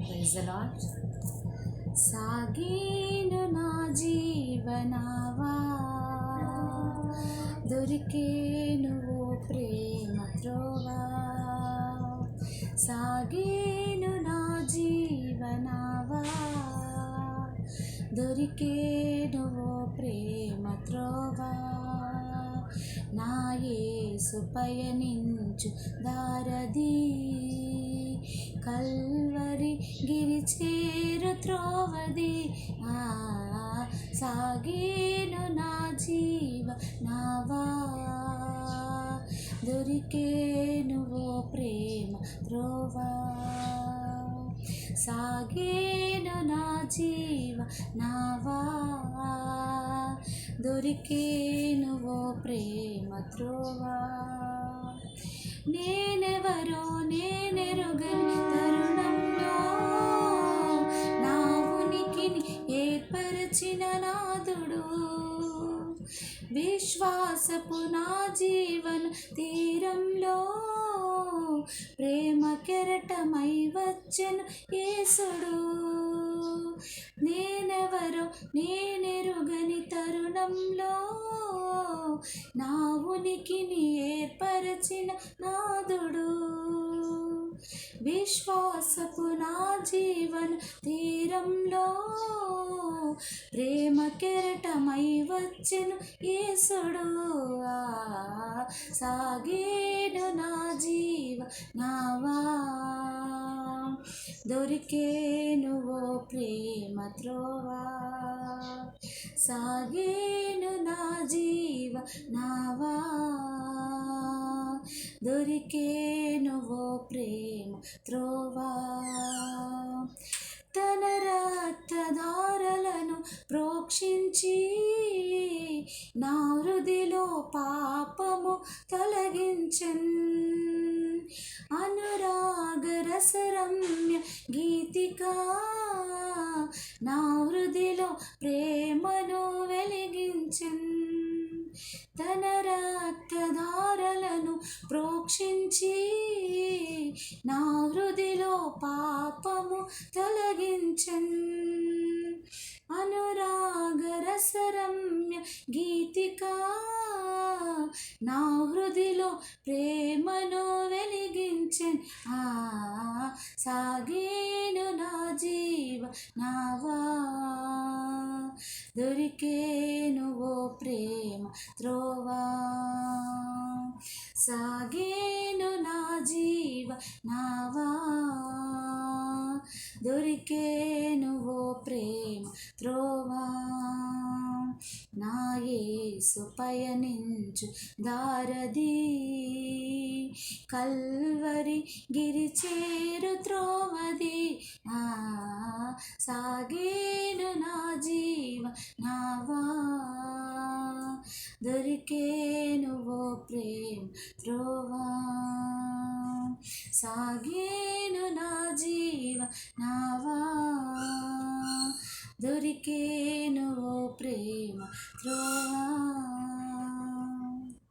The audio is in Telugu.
Praise the lord. సాగేను నా జీవనావా, దొరికేను ఓ ప్రేమ త్రోవా. సాగేను నా జీవనావా, దొరికేను ఓ ప్రేమ త్రోవా. నా యేసు పయనించు దారది, కల్వరి గిరి చేరు త్రోవది. సాగేను నా జీవ నావా, దొరికేను ఓ ప్రేమ త్రోవా. సాగేను నా జీవ నావా, దొరికేను ఓ ప్రేమ త్రోవా. నేనెవరో నేనెరుగని తరుణంలో నా ఉనికిని ఏర్పరచిన నాదుడు, విశ్వాసపు నా జీవన తీరంలో ప్రేమ కెరటమై వచ్చెను యేసుడు. నేనెవరో నేనెరుగని తరుణంలో నా ఉనికిని ఏర్పరచిన నాదుడు, విశ్వాసపు నా జీవన తీరంలో ప్రేమ కెరటమై వచ్చెను యేసుడు. సాగేను నా జీవ నావా, దొరికేను ఓ ప్రేమ త్రోవా. సాగేను నా జీవ నావా, దొరికేను ఓ ప్రేమ త్రోవా. తన రక్తధారలను ప్రోక్షించి నా హృదిలో పాపము తొలగించన్, అనురాగ రసరమ్య గీతికా నా హృదిలో ప్రేమను వెలిగించన్. తన రక్తధారలను ప్రోక్షించి నా హృదిలో పాపము తొలగించన్, అనురాగ రసరమ్య గీతికా నా హృదిలో ప్రేమను వెలిగించన్. సాగేను నా జీవ నావా, దొరికేను ఓ ప్రేమ త్రోవా. సాగేను నా జీవ నావా, దొరికేను ఓ ప్రేమ త్రోవా. నా యేసు పయనించు దారది, కల్వరి గిరి చేరు త్రోవది. సాగేను నా జీవ నావా, దొరికేను ఓ ప్రేమ త్రోవా. సాగేను నా జీవ నావా, దొరికేను ఓ ప్రేమ త్రోవా.